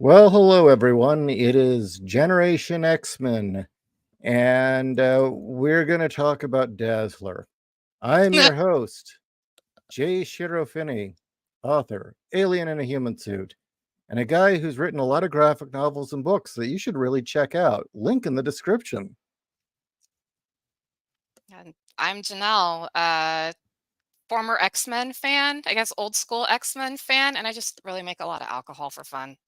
Well, hello everyone. It is Generation X-Men, and we're going to talk about Dazzler. I'm your host, J.Ishiro, author, alien in a human suit, and a guy who's written a lot of graphic novels and books that you should really check out. Link in the description. And I'm Janelle, former X-Men fan, I guess old school X-Men fan, and I just really make a lot of alcohol for fun.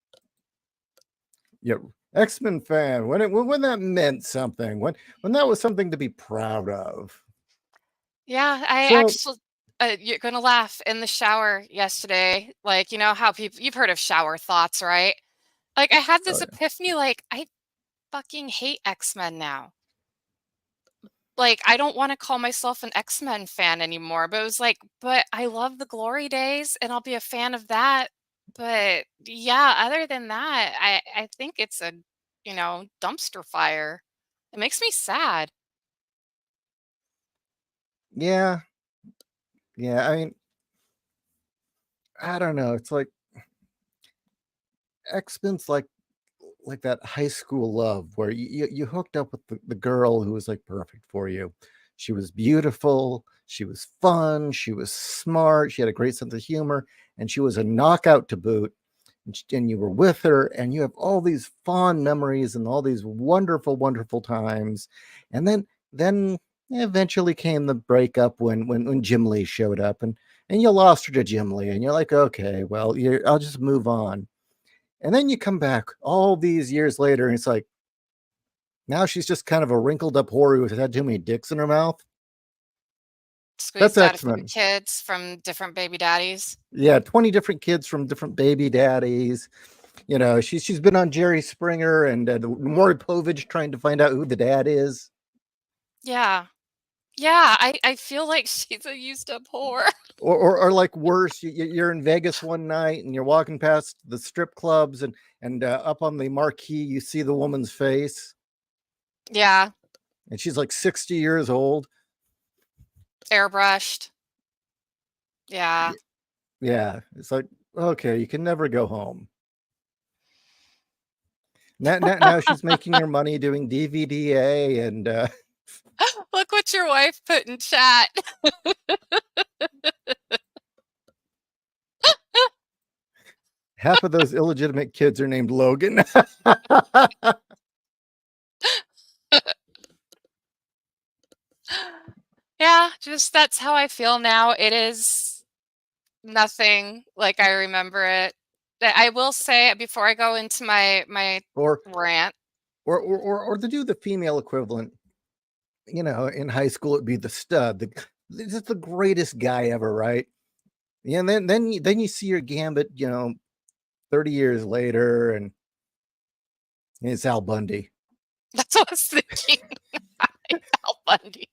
Yeah, X-Men fan. When that meant something. When that was something to be proud of. Yeah, I So, actually, you're gonna laugh in the shower yesterday. Like, you know how you've heard of shower thoughts, right? Like, I had oh this yeah. epiphany, like, I fucking hate X-Men now. Like, I don't want to call myself an X-Men fan anymore, but it was like, but I love the glory days and I'll be a fan of that. But yeah, other than that, I think it's a, dumpster fire. It makes me sad. Yeah, yeah. I mean, I don't know. It's like X-Men's like that high school love where you hooked up with the girl who was like perfect for you. She was beautiful, she was fun, she was smart, she had a great sense of humor, and she was a knockout to boot. And you were with her, and you have all these fond memories and all these wonderful, wonderful times. And then eventually came the breakup when Jim Lee showed up, and you lost her to Jim Lee, and you're like, okay, well, I'll just move on. And then you come back all these years later, and it's like, now she's just kind of a wrinkled up whore who's had too many dicks in her mouth. That's Squeezed out a few X-Men. kids from different baby daddies. Yeah, 20 different kids from different baby daddies. You know, she's been on Jerry Springer and Maury Povich trying to find out who the dad is. Yeah. Yeah, I feel like she's a used up whore. Or like worse, you're in Vegas one night and you're walking past the strip clubs, and up on the marquee you see the woman's face, Yeah, and she's like 60 years old. airbrushed. Yeah. Yeah, it's like, okay, you can never go home. Now she's making her money doing DVDA, and Look what your wife put in chat. half of those illegitimate kids are named Logan. Yeah, just that's how I feel now. It is nothing like I remember it. I will say before I go into my or, rant. or to do the female equivalent, in high school it'd be the stud, just the greatest guy ever, right? Yeah, and then you see your Gambit, 30 years later, and it's Al Bundy. That's what I was thinking. Al Bundy.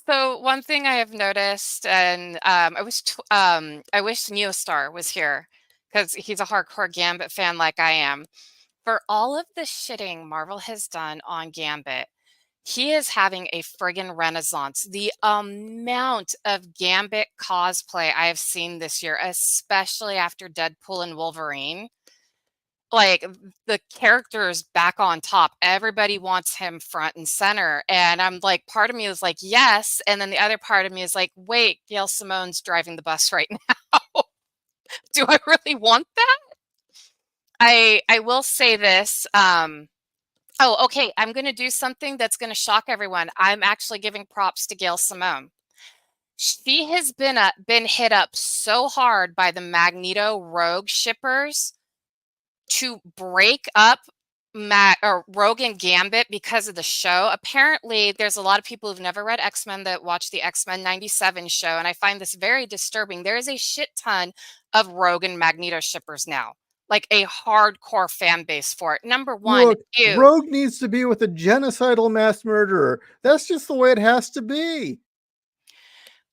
So one thing I have noticed, and I wish Neostar was here because he's a hardcore Gambit fan like I am. For all of the shitting Marvel has done on Gambit, he is having a friggin' renaissance. The amount of Gambit cosplay I have seen this year, especially after Deadpool and Wolverine, like the character is back on top. Everybody wants him front and center. And I'm like, part of me is like, yes. And then the other part of me is like, wait, Gail Simone's driving the bus right now. Do I really want that? I will say this. Oh, okay. I'm going to do something that's going to shock everyone. I'm actually giving props to Gail Simone. She has been hit up so hard by the Magneto Rogue shippers to break up Rogue and Gambit because of the show. Apparently, there's a lot of people who've never read X-Men that watch the X-Men 97 show, and I find this very disturbing. There is a shit ton of Rogue and Magneto shippers now, like a hardcore fan base for it. Number one, Look, ew. Rogue needs to be with a genocidal mass murderer. That's just the way it has to be.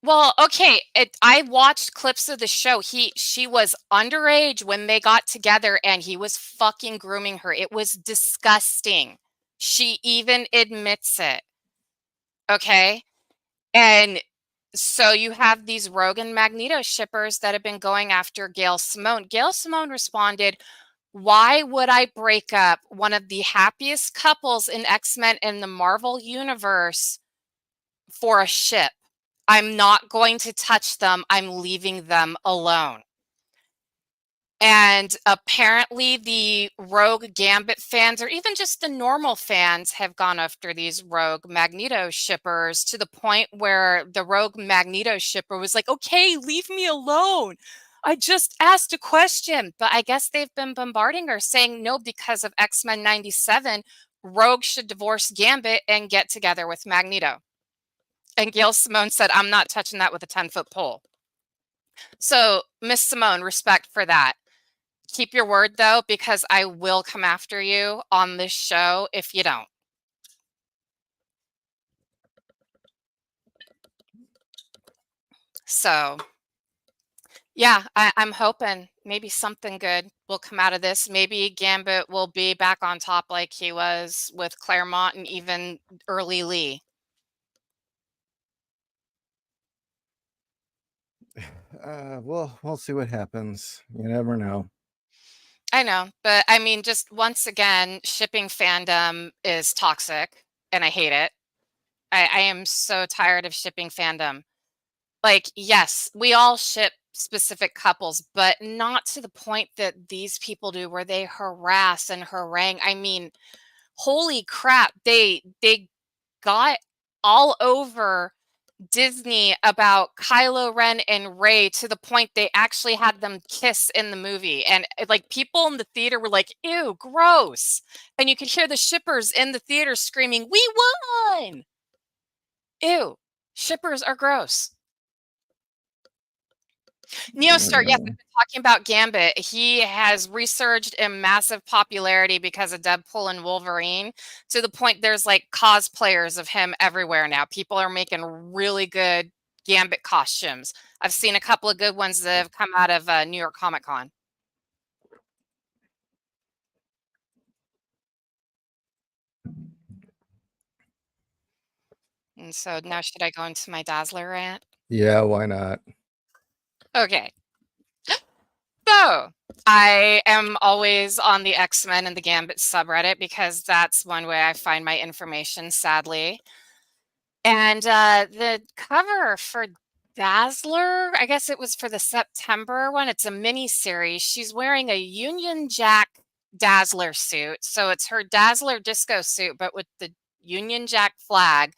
Well, okay, I watched clips of the show. She was underage when they got together and he was fucking grooming her. It was disgusting. She even admits it. Okay? And So you have these Rogue and Magneto shippers that have been going after Gail Simone. Gail Simone responded, "Why would I break up one of the happiest couples in X-Men in the Marvel universe for a ship? I'm not going to touch them. I'm leaving them alone." And apparently the Rogue Gambit fans, or even just the normal fans, have gone after these Rogue Magneto shippers to the point where the Rogue Magneto shipper was like, "Okay, leave me alone. I just asked a question." But I guess they've been bombarding her saying no, because of X-Men 97, Rogue should divorce Gambit and get together with Magneto. And Gail Simone said, "I'm not touching that with a 10-foot pole." So, Miss Simone, respect for that. Keep your word, though, because I will come after you on this show if you don't. So, yeah, I'm hoping maybe something good will come out of this. Maybe Gambit will be back on top like he was with Claremont and even early Lee. Well, we'll see what happens. You never know. I know, but I mean, just once again, shipping fandom is toxic, and I hate it. I am so tired of shipping fandom. Like, yes, we all ship specific couples, but not to the point that these people do, where they harass and harangue. I mean, holy crap, they got all over Disney about Kylo Ren and Rey to the point they actually had them kiss in the movie. And like, people in the theater were like, "Ew, gross." And you could hear the shippers in the theater screaming, "We won." Ew, shippers are gross. Neostar, yes, I've been talking about Gambit. He has resurged in massive popularity because of Deadpool and Wolverine, to the point there's like cosplayers of him everywhere now. People are making really good Gambit costumes. I've seen a couple of good ones that have come out of New York Comic Con. And so now, should I go into my Dazzler rant? Yeah, why not? Okay. So, I am always on the X-Men and the Gambit subreddit because that's one way I find my information, sadly. And the cover for Dazzler, I guess it was for the September one. It's a mini series. She's wearing a Union Jack Dazzler suit. So it's her Dazzler disco suit, but with the Union Jack flag.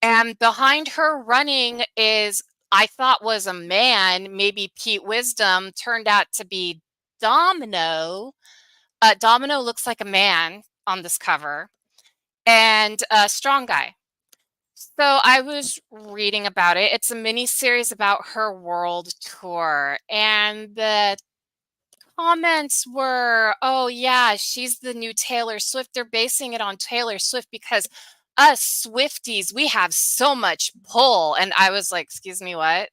And behind her running is, I thought was a man, maybe Pete Wisdom, turned out to be Domino. Domino looks like a man on this cover, and a strong guy. So I was reading about it. It's a mini series about her world tour, and the comments were, "Oh yeah, she's the new Taylor Swift." They're basing it on Taylor Swift because us Swifties, we have so much pull. And I was like, "Excuse me, what?"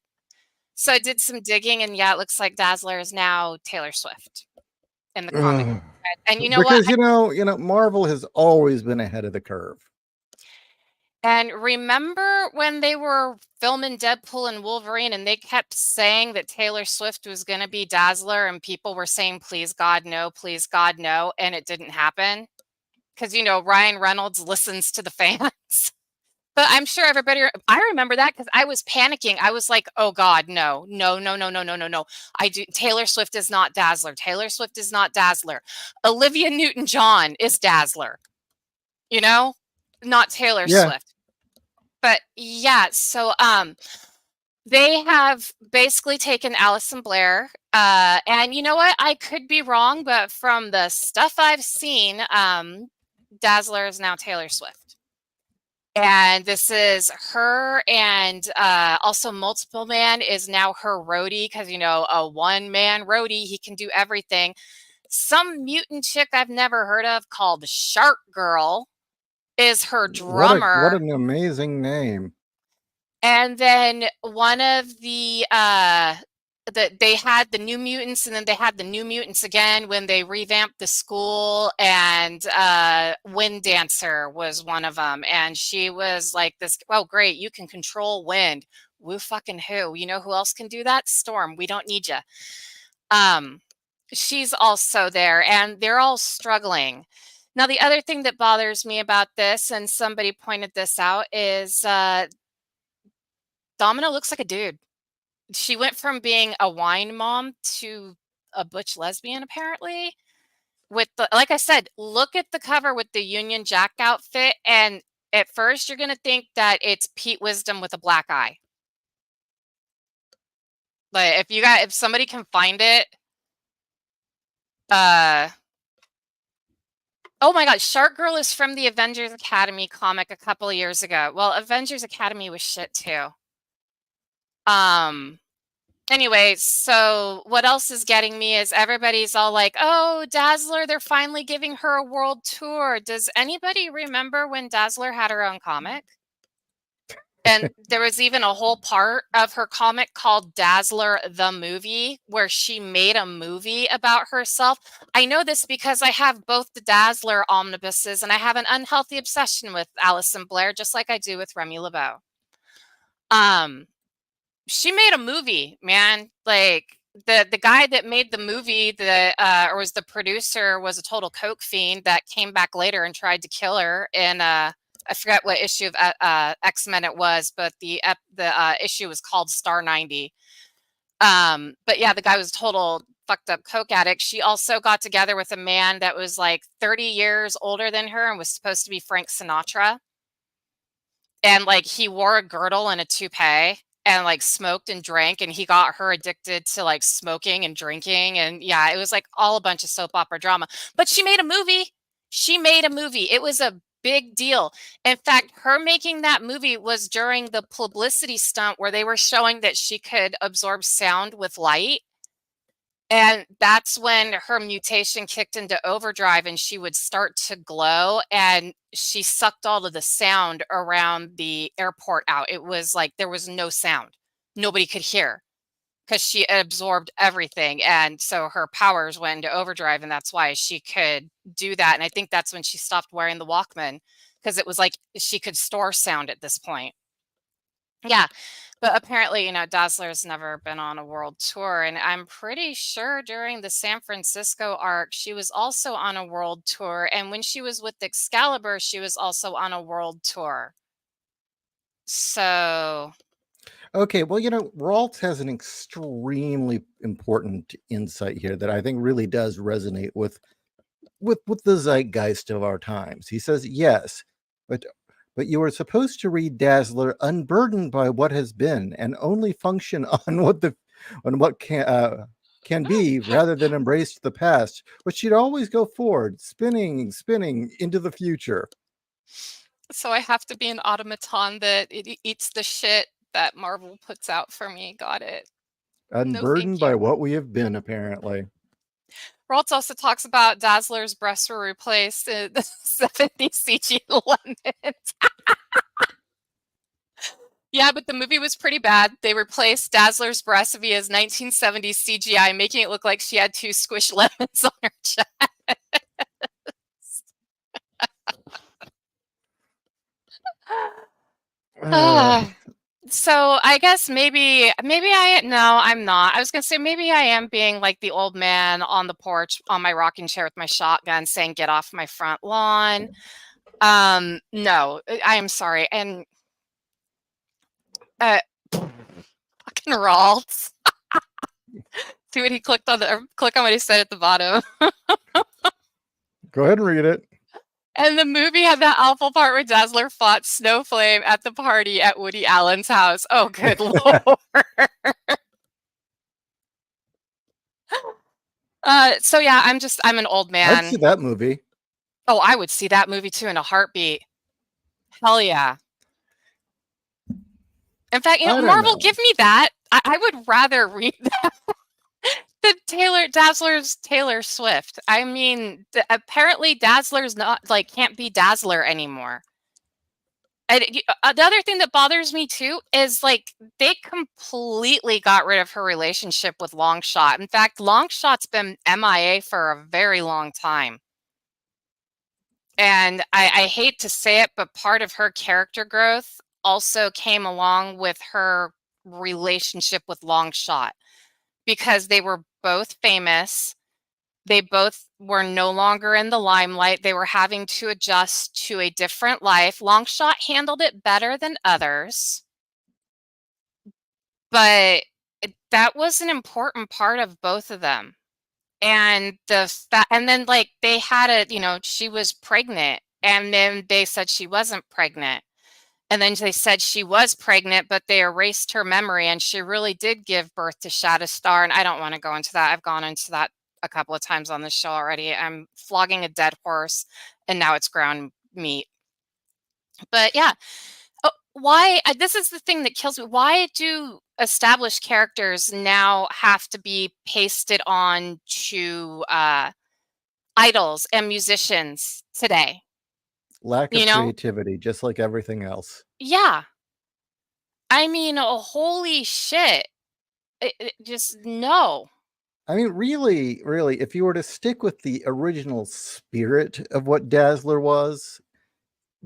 So I did some digging, and yeah, it looks like Dazzler is now Taylor Swift in the comic. Ugh. And you know what? Because Marvel has always been ahead of the curve. And remember when they were filming Deadpool and Wolverine and they kept saying that Taylor Swift was going to be Dazzler, and people were saying, "Please God, no, please God, no," and it didn't happen? Because, Ryan Reynolds listens to the fans. But I'm sure everybody, I remember that because I was panicking. I was like, "Oh God, no, no, no, no, no, no, no, no. Taylor Swift is not Dazzler. Taylor Swift is not Dazzler. Olivia Newton-John is Dazzler, not Taylor Yeah. Swift." But yeah, so they have basically taken Alison Blair, and you know what? I could be wrong, but from the stuff I've seen, Dazzler is now Taylor Swift. And this is her, and also Multiple Man is now her roadie, because, a one-man roadie, he can do everything. Some mutant chick I've never heard of called Shark Girl is her drummer. What an amazing name. And then one of they had the New Mutants, and then they had the New Mutants again when they revamped the school, and Wind Dancer was one of them. And she was like this, "Oh, great, you can control wind." Woo fucking who? You know who else can do that? Storm. We don't need you. She's also there, and they're all struggling. Now, the other thing that bothers me about this, and somebody pointed this out, is Domino looks like a dude. She went from being a wine mom to a butch lesbian, apparently. With the, like I said, look at the cover with the Union Jack outfit, and at first you're gonna think that it's Pete Wisdom with a black eye. Like if somebody can find it, oh my god, Shark Girl is from the Avengers Academy comic a couple of years ago. Well, Avengers Academy was shit too. Anyway, so what else is getting me is everybody's all like, oh, Dazzler, they're finally giving her a world tour. Does anybody remember when Dazzler had her own comic? And there was even a whole part of her comic called Dazzler the Movie, where she made a movie about herself. I know this because I have both the Dazzler omnibuses, and I have an unhealthy obsession with Alison Blair, just like I do with Remy LeBeau. She made a movie, man. Like the guy that made the movie, or was the producer, was a total coke fiend that came back later and tried to kill her. And I forget what issue of X-Men it was, but the issue was called Star 90. But yeah, the guy was a total fucked up coke addict. She also got together with a man that was like 30 years older than her and was supposed to be Frank Sinatra. And like he wore a girdle and a toupee and like smoked and drank, and he got her addicted to like smoking and drinking. And yeah, it was like all a bunch of soap opera drama. But she made a movie. She made a movie. It was a big deal. In fact, her making that movie was during the publicity stunt where they were showing that she could absorb sound with light. And that's when her mutation kicked into overdrive and she would start to glow, and she sucked all of the sound around the airport out. It was like there was no sound. Nobody could hear because she absorbed everything. And so her powers went into overdrive, and that's why she could do that. And I think that's when she stopped wearing the Walkman, because it was like she could store sound at this point. Yeah. But apparently, Dazzler's never been on a world tour. And I'm pretty sure during the San Francisco arc, she was also on a world tour. And when she was with Excalibur, she was also on a world tour. So. Okay, well, Ralt has an extremely important insight here that I think really does resonate with the zeitgeist of our times. He says, yes, but you are supposed to read Dazzler unburdened by what has been and only function on what can be rather than embrace the past, but she'd always go forward, spinning into the future. So I have to be an automaton that it eats the shit that Marvel puts out for me. Got it. Unburdened by what we have been, apparently. Raltz also talks about Dazzler's breasts were replaced in the 70s CG lemons. Yeah, but the movie was pretty bad. They replaced Dazzler's breasts via 1970s CGI, making it look like she had 2 squished lemons on her chest. So I guess maybe I'm not. I was gonna say maybe I am being like the old man on the porch on my rocking chair with my shotgun saying, "Get off my front lawn." No, I am sorry. And fucking Raltz. See what he click on what he said at the bottom. Go ahead and read it. And the movie had that awful part where Dazzler fought Snowflame at the party at Woody Allen's house. Oh, good lord. So yeah, I'm an old man. I'd see that movie. Oh, I would see that movie too in a heartbeat. Hell yeah. In fact, Marvel, give me that. I would rather read that than Dazzler's Taylor Swift. I mean, apparently Dazzler's not can't be Dazzler anymore. And the other thing that bothers me too is they completely got rid of her relationship with Longshot. In fact, Longshot's been MIA for a very long time. And I hate to say it, but part of her character growth also came along with her relationship with Longshot because they were both famous. They both were no longer in the limelight. They were having to adjust to a different life. Longshot handled it better than others, but that was an important part of both of them. And and then like they had she was pregnant, and then they said she wasn't pregnant. And then they said she was pregnant, but they erased her memory, and she really did give birth to Shatterstar. And I don't want to go into that. I've gone into that a couple of times on the show already. I'm flogging a dead horse, and now it's ground meat. But yeah, why? This is the thing that kills me. Why do established characters now have to be pasted on to idols and musicians today? Lack You of know? creativity, just like everything else. Yeah. I mean, holy shit. Just no. I mean, really, really, if you were to stick with the original spirit of what Dazzler was,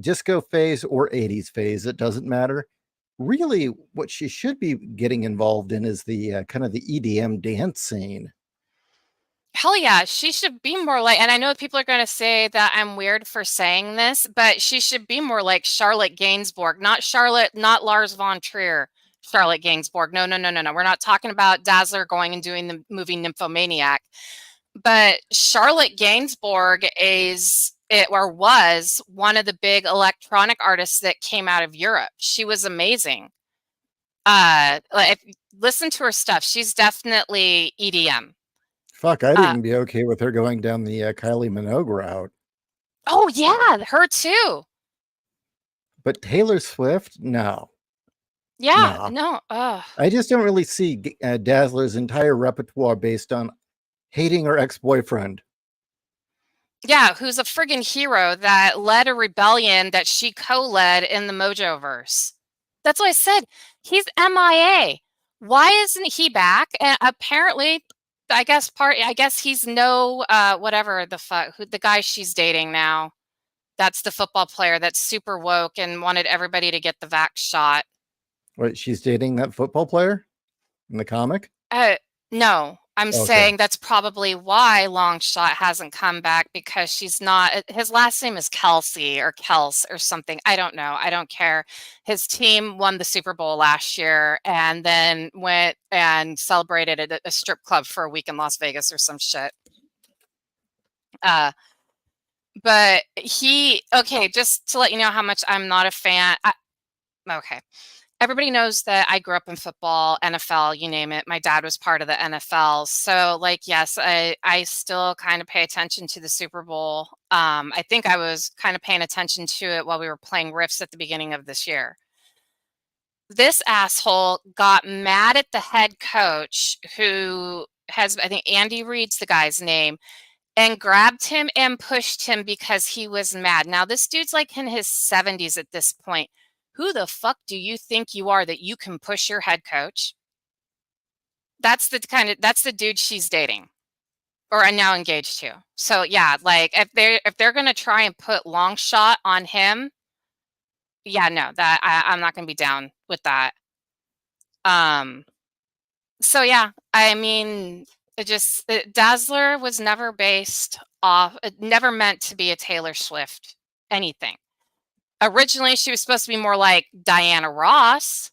disco phase or 80s phase, it doesn't matter. Really, what she should be getting involved in is the kind of the EDM dance scene. Hell yeah, she should be more like, and I know people are going to say that I'm weird for saying this, but she should be more like Charlotte Gainsbourg, not Lars von Trier, Charlotte Gainsbourg. No, no, no, no, no. We're not talking about Dazzler going and doing the movie Nymphomaniac. But Charlotte Gainsbourg was one of the big electronic artists that came out of Europe. She was amazing. Listen to her stuff. She's definitely EDM. Fuck, I'd even be okay with her going down the Kylie Minogue route. Oh yeah, her too. But Taylor Swift, no. Yeah, Nah. no. I just don't really see Dazzler's entire repertoire based on hating her ex-boyfriend. Yeah, who's a friggin' hero that led a rebellion that she co-led in the Mojoverse. That's what I said. He's MIA. Why isn't he back? And apparently, I guess he's no whatever the fuck, the guy she's dating now. That's the football player that's super woke and wanted everybody to get the vax shot. Wait, she's dating that football player in the comic? No, I'm saying that's probably why Longshot hasn't come back, because she's not. His last name is Kelsey or Kels or something. I don't know. I don't care. His team won the Super Bowl last year and then went and celebrated at a strip club for a week in Las Vegas or some shit. But just to let you know how much I'm not a fan. Okay. Everybody knows that I grew up in football, NFL, you name it. My dad was part of the NFL. So yes, I still kind of pay attention to the Super Bowl. I think I was kind of paying attention to it while we were playing Rifts at the beginning of this year. This asshole got mad at the head coach, who has, I think Andy Reid's the guy's name, and grabbed him and pushed him because he was mad. Now, this dude's like in his 70s at this point. Who the fuck do you think you are that you can push your head coach? That's the dude she's dating or are now engaged to. So yeah, if they're going to try and put Longshot on him, yeah, no, that I'm not going to be down with that. So yeah, I mean, Dazzler was never never meant to be a Taylor Swift anything. Originally, she was supposed to be more like Diana Ross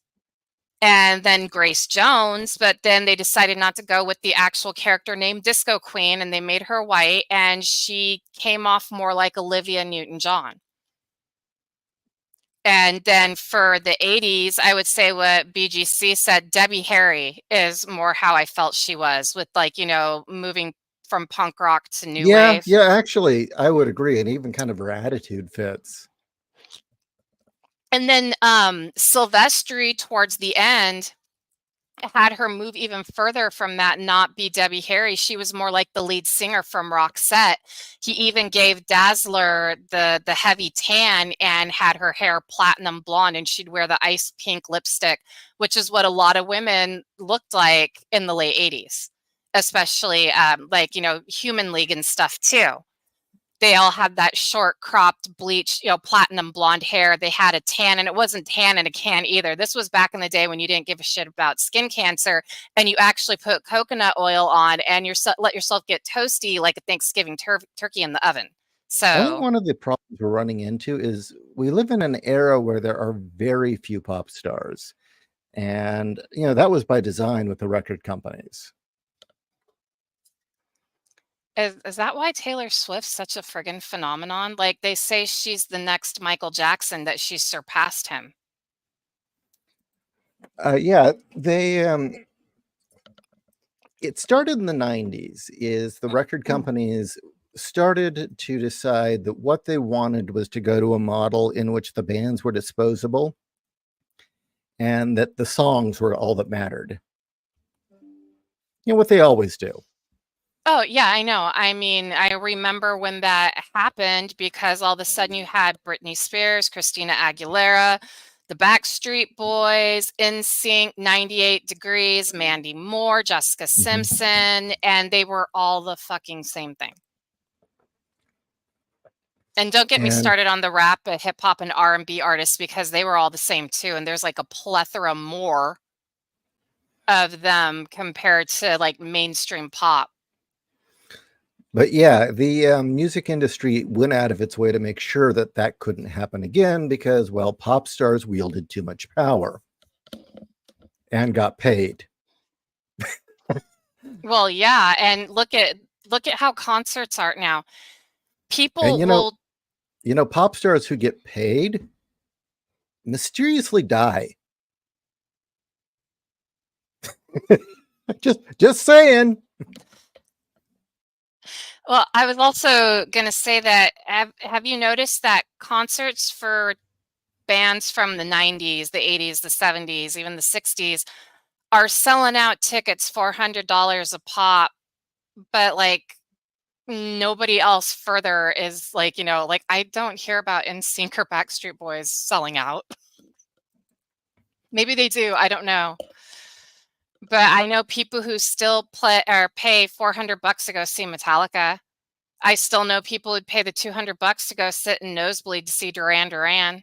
and then Grace Jones, but then they decided not to go with the actual character named Disco Queen, and they made her white, and she came off more like Olivia Newton-John. And then for the 80s, I would say what BGC said, Debbie Harry is more how I felt she was, with moving from punk rock to new wave. Yeah, actually, I would agree, and even kind of her attitude fits. And then Silvestri, towards the end, had her move even further from that, not be Debbie Harry. She was more like the lead singer from Roxette. He even gave Dazzler the heavy tan and had her hair platinum blonde, and she'd wear the ice pink lipstick, which is what a lot of women looked like in the late 80s, especially Human League and stuff too. They all had that short cropped bleach, platinum blonde hair. They had a tan, and it wasn't tan in a can either. This was back in the day when you didn't give a shit about skin cancer, and you actually put coconut oil on and let yourself get toasty like a Thanksgiving turkey in the oven. I think So, one of the problems we're running into is we live in an era where there are very few pop stars. And, that was by design with the record companies. is that why Taylor Swift's such a friggin' phenomenon? Like, they say she's the next Michael Jackson, that she's surpassed him. Yeah, it started in the 90s, is the record companies started to decide that what they wanted was to go to a model in which the bands were disposable and that the songs were all that mattered. What they always do. Oh, yeah, I know. I mean, I remember when that happened because all of a sudden you had Britney Spears, Christina Aguilera, the Backstreet Boys, NSYNC, 98 Degrees, Mandy Moore, Jessica Simpson, and they were all the fucking same thing. And don't get me started on the rap, hip hop, and R&B artists, because they were all the same too. And there's like a plethora more of them compared to like mainstream pop. But yeah, the music industry went out of its way to make sure that that couldn't happen again because, well, pop stars wielded too much power and got paid. Well, yeah, and look at how concerts are now. People will pop stars who get paid mysteriously die. just saying. Well, I was also going to say that have you noticed that concerts for bands from the 90s, the 80s, the 70s, even the 60s are selling out tickets $400 a pop, but like nobody else further is like, like I don't hear about NSYNC or Backstreet Boys selling out. Maybe they do, I don't know. But I know people who still pay $400 to go see Metallica. I still know people who'd pay the $200 to go sit in nosebleed to see Duran Duran.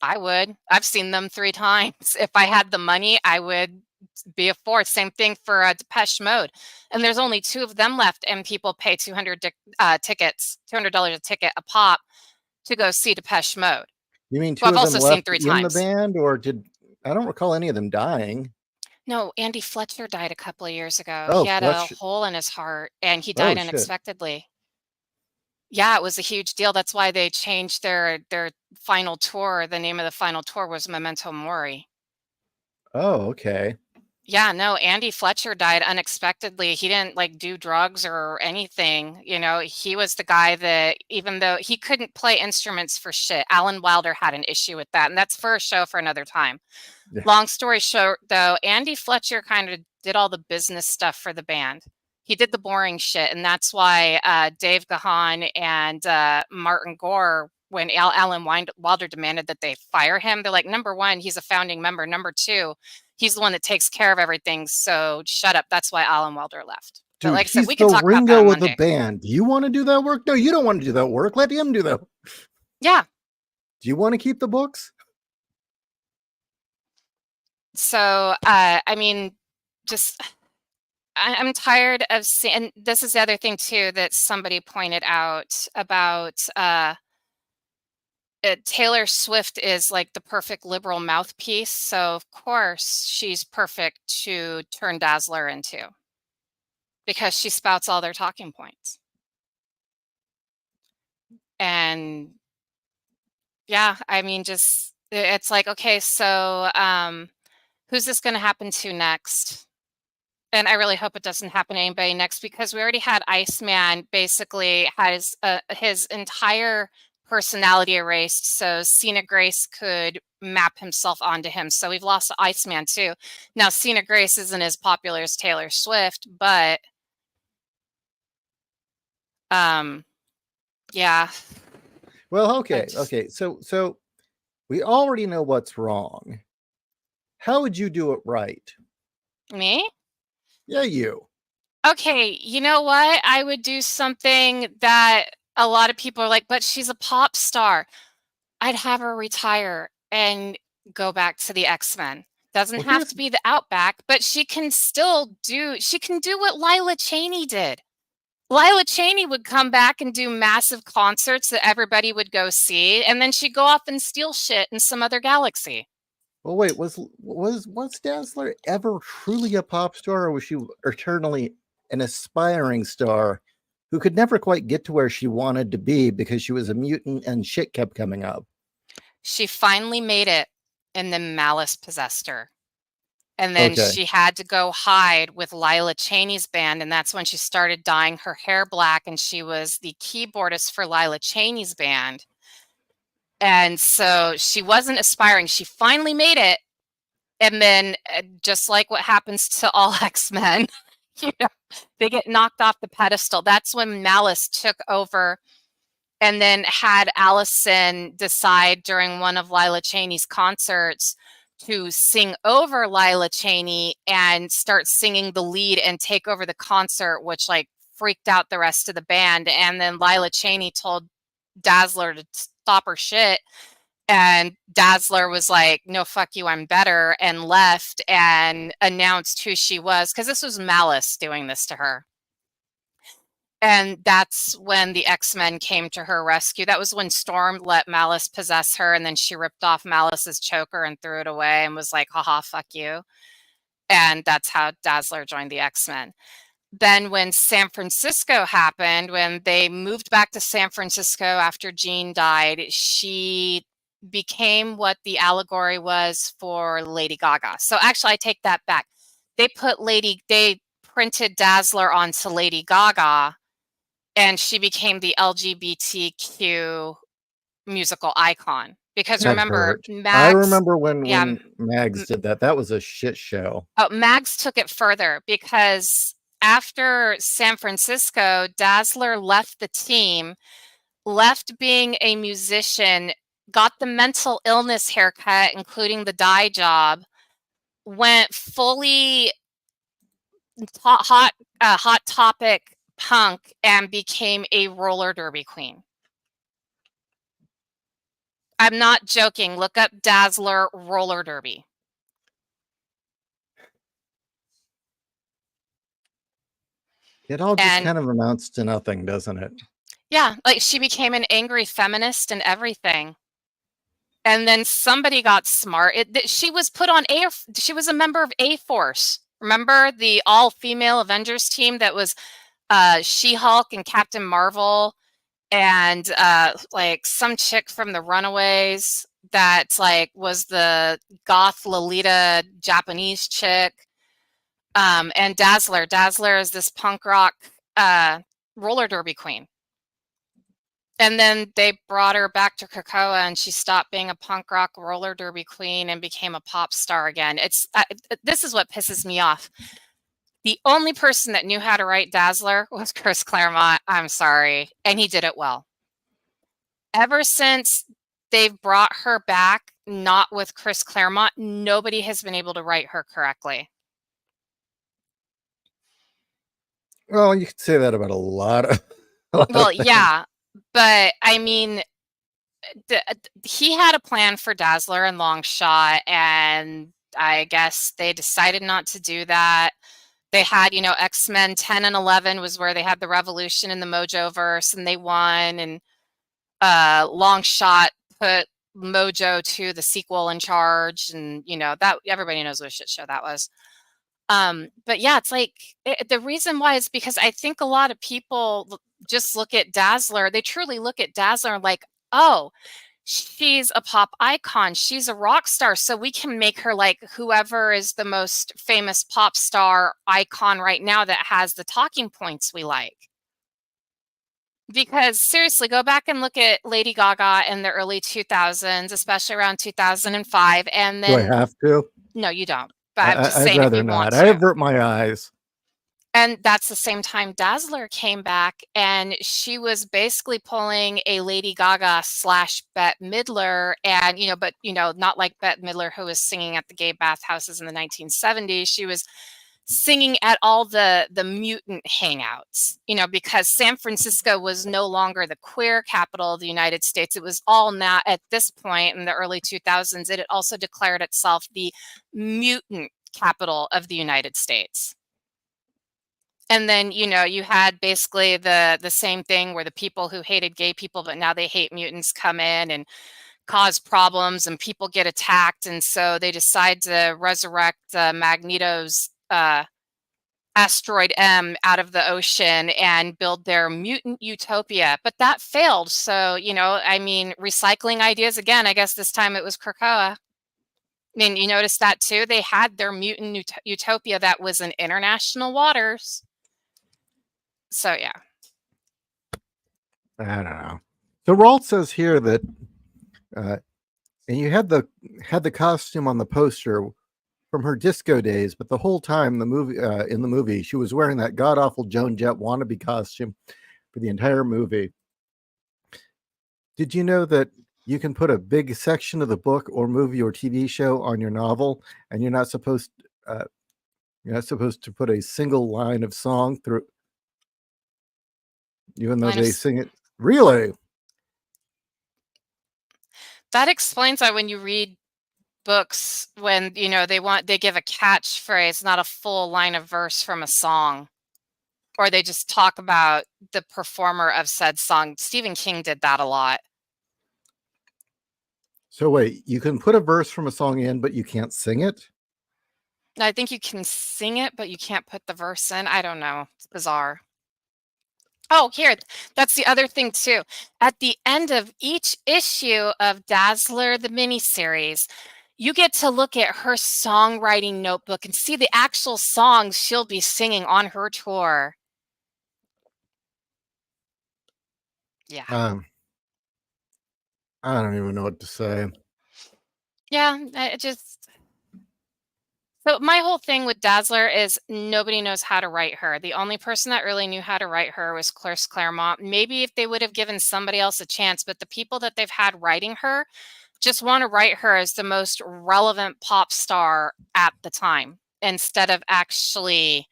I would. I've seen them 3 times. If I had the money, I would be a fourth. Same thing for Depeche Mode. And there's only 2 of them left, and people pay $200 a ticket a pop to go see Depeche Mode. You mean 2 of them also left seen 3 in times. the band, or I don't recall any of them dying. No, Andy Fletcher died a couple of years ago. Oh, he had a hole in his heart, and he died unexpectedly. Shit. Yeah, it was a huge deal. That's why they changed their final tour. The name of the final tour was Memento Mori. Oh, okay. Yeah, no, Andy Fletcher died unexpectedly. He didn't like do drugs or anything. He was the guy that, even though he couldn't play instruments for shit, Alan Wilder had an issue with that. And that's for a show for another time. Yeah. Long story short, though, Andy Fletcher kind of did all the business stuff for the band. He did the boring shit. And that's why Dave Gahan and Martin Gore, when Alan Wilder demanded that they fire him, they're like, number 1, he's a founding member. Number 2, he's the one that takes care of everything. So shut up. That's why Alan Wilder left. Dude, but like I said, he's we can talk Ringo about that on of Monday. the band. Do you want to do that work? No, you don't want to do that work. Let him do that. Yeah. Do you want to keep the books? So, I mean, just I'm tired of seeing, and this is the other thing too that somebody pointed out about Taylor Swift is like the perfect liberal mouthpiece. So of course she's perfect to turn Dazzler into, because she spouts all their talking points. And yeah, I mean, just it's like, okay, so who's this going to happen to next? And I really hope it doesn't happen to anybody next, because we already had Iceman basically has his entire personality erased, so Cena Grace could map himself onto him. So we've lost Iceman too. Now Cena Grace isn't as popular as Taylor Swift, but yeah. Well, okay. So we already know what's wrong. How would you do it right? Me? Yeah, you. Okay, you know what? I would do something that a lot of people are like, but she's a pop star. I'd have her retire and go back to the X-Men. Doesn't Well, have here's to be the Outback, but she can do what Lila Cheney did. Lila Cheney would come back and do massive concerts that everybody would go see, and then she'd go off and steal shit in some other galaxy. well, wait, was Dazzler ever truly a pop star, or was she eternally an aspiring star who could never quite get to where she wanted to be because she was a mutant and shit kept coming up? She finally made it, and then Malice possessed her. And then Okay. she had to go hide with Lila Cheney's band, and that's when she started dyeing her hair black, and she was the keyboardist for Lila Cheney's band. And so she wasn't aspiring. She finally made it, and then just like what happens to all X-Men, you know, they get knocked off the pedestal. That's when Malice took over and then had Allison decide during one of Lila Cheney's concerts to sing over Lila Cheney and start singing the lead and take over the concert, which like freaked out the rest of the band. And then Lila Cheney told Dazzler to stop her shit. And Dazzler was like, no, fuck you, I'm better, and left and announced who she was, because this was Malice doing this to her. And that's when the X-Men came to her rescue. That was when Storm let Malice possess her, and then she ripped off Malice's choker and threw it away and was like, haha, fuck you. And that's how Dazzler joined the X-Men. Then when San Francisco happened, when they moved back to San Francisco after Jean died, she became what the allegory was for Lady Gaga. So actually, I take that back. They printed Dazzler onto Lady Gaga, and she became the LGBTQ musical icon. Because That remember, hurt. I remember yeah, when Mags did that. That was a shit show. Mags took it further, because after San Francisco, Dazzler left the team, left being a musician, got the mental illness haircut, including the dye job, went fully hot topic punk, and became a roller derby queen. I'm not joking. Look up Dazzler roller derby. It all just kind of amounts to nothing, doesn't it? Yeah, like she became an angry feminist and everything. And then somebody got smart. She was put on she was a member of A-Force. Remember the all-female Avengers team that was She-Hulk and Captain Marvel and like some chick from the Runaways that like was the goth Lolita Japanese chick. And Dazzler. Dazzler is this punk rock roller derby queen. And then they brought her back to Krakoa, and she stopped being a punk rock roller derby queen and became a pop star again. This is what pisses me off. The only person that knew how to write Dazzler was Chris Claremont. I'm sorry. And he did it well. Ever since they've brought her back, not with Chris Claremont, nobody has been able to write her correctly. Well, you could say that about a lot of. Well, yeah, but I mean, he had a plan for Dazzler and Longshot, and I guess they decided not to do that. They had, X-Men 10 and 11 was where they had the revolution in the Mojo-verse, and they won, and Longshot put Mojo to the sequel in charge, and, that everybody knows what a shit show that was. But yeah, it's like the reason why is because I think a lot of people just look at Dazzler. They truly look at Dazzler like, oh, she's a pop icon. She's a rock star. So we can make her like whoever is the most famous pop star icon right now that has the talking points we like. Because seriously, go back and look at Lady Gaga in the early 2000s, especially around 2005. And then Do I have to? No, you don't. But I'm just I'd saying if rather you not. want I to. avert my eyes. And that's the same time Dazzler came back, and she was basically pulling a Lady Gaga / Bette Midler, and not like Bette Midler, who was singing at the gay bathhouses in the 1970s. She was singing at all the mutant hangouts, you know, because San Francisco was no longer the queer capital of the United States. It was all now at this point in the early 2000s. It had also declared itself the mutant capital of the United States. And then, you know, you had basically the same thing where the people who hated gay people, but now they hate mutants, come in and cause problems, and people get attacked. And so they decide to resurrect Magneto's asteroid M out of the ocean and build their mutant utopia. But that failed. So, you know, I mean, recycling ideas again. I guess this time it was Krakoa. I mean, you noticed that too. They had their mutant utopia that was in international waters. So yeah. I don't know. So Ralt says here that, and you had the costume on the poster from her disco days, but the whole time in the movie, she was wearing that god awful Joan Jett wannabe costume for the entire movie. Did you know that you can put a big section of the book or movie or TV show on your novel, and you're not supposed to put a single line of song through, even though they sing it? Really? That explains why when you read books, when, you know, they give a catchphrase, not a full line of verse from a song, or they just talk about the performer of said song. Stephen King did that a lot. So wait, you can put a verse from a song in, but you can't sing it? I think you can sing it, but you can't put the verse in. I don't know. It's bizarre. Oh, here, that's the other thing too. At the end of each issue of Dazzler, the miniseries, you get to look at her songwriting notebook and see the actual songs she'll be singing on her tour. Yeah. I don't even know what to say. Yeah, it just... So my whole thing with Dazzler is nobody knows how to write her. The only person that really knew how to write her was Chris Claremont. Maybe if they would have given somebody else a chance, but the people that they've had writing her just want to write her as the most relevant pop star at the time instead of actually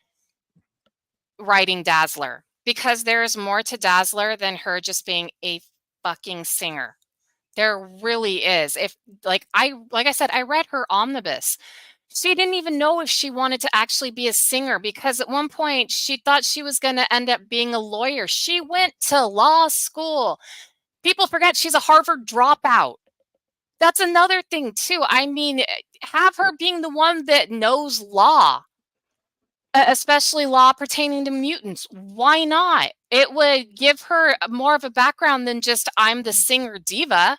writing Dazzler, because there is more to Dazzler than her just being a fucking singer. There really is. If like I said, I read her omnibus. She didn't even know if she wanted to actually be a singer, because at one point she thought she was going to end up being a lawyer. She went to law school. People forget she's a Harvard dropout. That's another thing too. I mean, have her being the one that knows law, especially law pertaining to mutants. Why not? It would give her more of a background than just I'm the singer diva.